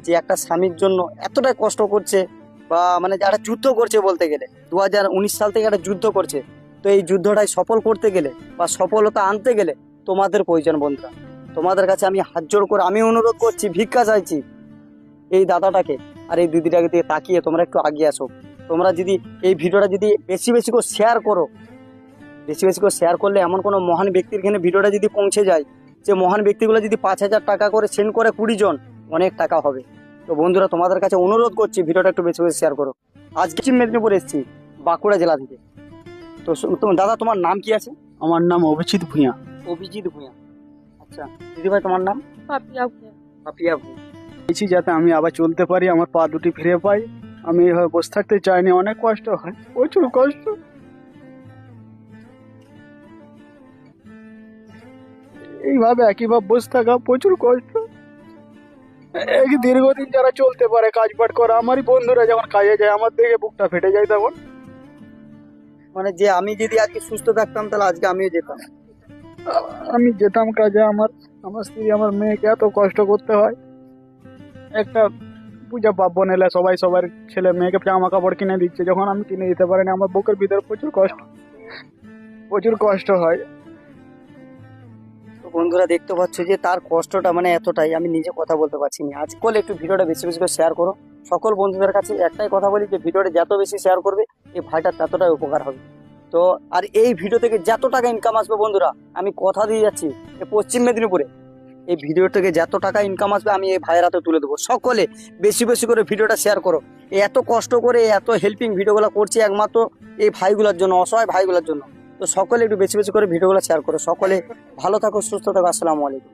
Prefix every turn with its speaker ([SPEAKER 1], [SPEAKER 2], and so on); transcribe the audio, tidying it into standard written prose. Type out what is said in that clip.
[SPEAKER 1] যে একটা স্বামীর জন্য এতটাই কষ্ট করছে, বা মানে যারা যুদ্ধ করছে বলতে গেলে 2019 সাল থেকে একটা যুদ্ধ করছে। তো এই যুদ্ধটাই সফল করতে গেলে বা সফলতা আনতে গেলে তোমাদের প্রয়োজন বন্ধুরা। তোমাদের কাছে আমি হাত জোড় করে আমি অনুরোধ করছি, ভিক্ষা চাইছি এই দাদাটাকে আর এই দিদিটাকে দিয়ে তাকিয়ে তোমরা একটু আগিয়ে আসো। তোমরা যদি এই ভিডিওটা যদি বেশি বেশি করে শেয়ার করো, বেশি বেশি করে শেয়ার করলে এমন কোনো মহান ব্যক্তির এখানে ভিডিওটা যদি পৌঁছে যায়, যে মহান ব্যক্তিগুলো যদি 5,000 টাকা করে সেন্ড করে 20 জন, অনেক টাকা হবে। তো বন্ধুরা তোমাদের কাছে অনুরোধ করছি ভিডিওটা একটু বেশি বেশি শেয়ার করো। আজকে পশ্চিম মেদিনীপুর এসেছি, বাঁকুড়া জেলা থেকে। তো দাদা তোমার নাম কি আছে?
[SPEAKER 2] আমার নাম অভিজিৎ ভূঁইয়া।
[SPEAKER 1] অভিজিৎ ভূঁইয়া। আচ্ছা দিদিভাই তোমার নাম?
[SPEAKER 3] পাপিয়া ভূঁইয়া।
[SPEAKER 1] পাপিয়া ভূঁইয়া।
[SPEAKER 2] চাইছি যাতে আমি আবার চলতে পারি, আমার পা দুটি ফিরে পাই। আমি এভাবে বসে থাকতে চাইনি, অনেক কষ্ট হয়, প্রচুর কষ্ট। এইভাবে একইভাবে বসে থাকা প্রচুর কষ্ট। এই দীর্ঘদিন যারা চলতে পারে কাজ পাট করে, আমারই বন্ধুরা যখন কাজে যায় আমার দেখে বুকটা ফেটে যায় তখন।
[SPEAKER 1] মানে যে আমি যদি আজকে সুস্থ থাকতাম তাহলে আজকে আমিও যেতাম।
[SPEAKER 2] আমি যেতাম কাজে, আমার আমার স্ত্রী আমার মেয়েকে এত কষ্ট করতে হয়। একটা পূজা পার্বণ এলে সবাই সবার ছেলে মেয়েকে জামা কাপড় কিনে দিচ্ছে, যখন আমি কিনে দিতে পারিনি আমার বুকের ভিতরে প্রচুর কষ্ট, প্রচুর কষ্ট হয়।
[SPEAKER 1] তো বন্ধুরা দেখতে পাচ্ছ যে তার কষ্টটা মানে এতটাই, আমি নিজে কথা বলতে পারছি না। আজকাল একটু ভিডিওটা বেশি বেশি করে শেয়ার করো। সকল বন্ধুদের কাছে একটাই কথা বলি যে ভিডিওটা যত বেশি শেয়ার করবে এই ভাইটার ততটাই উপকার হবে। তো আর এই ভিডিও থেকে যত টাকা ইনকাম আসবে বন্ধুরা, আমি কথা দিয়ে যাচ্ছি এই পশ্চিম মেদিনীপুরে এই ভিডিও থেকে যত টাকা ইনকাম আসবে আমি এই ভাইয়ের হাতে তুলে দেবো। সকলে বেশি বেশি করে ভিডিওটা শেয়ার করো। এত কষ্ট করে এত হেল্পিং ভিডিওগুলো করছি একমাত্র এই ভাইগুলোর জন্য, অসহায় ভাইগুলোর জন্য। তো সকলে একটু বেশি বেশি করে ভিডিওগুলো শেয়ার করো। সকলে ভালো থাকো, সুস্থ থাকো। আসসালামু আলাইকুম।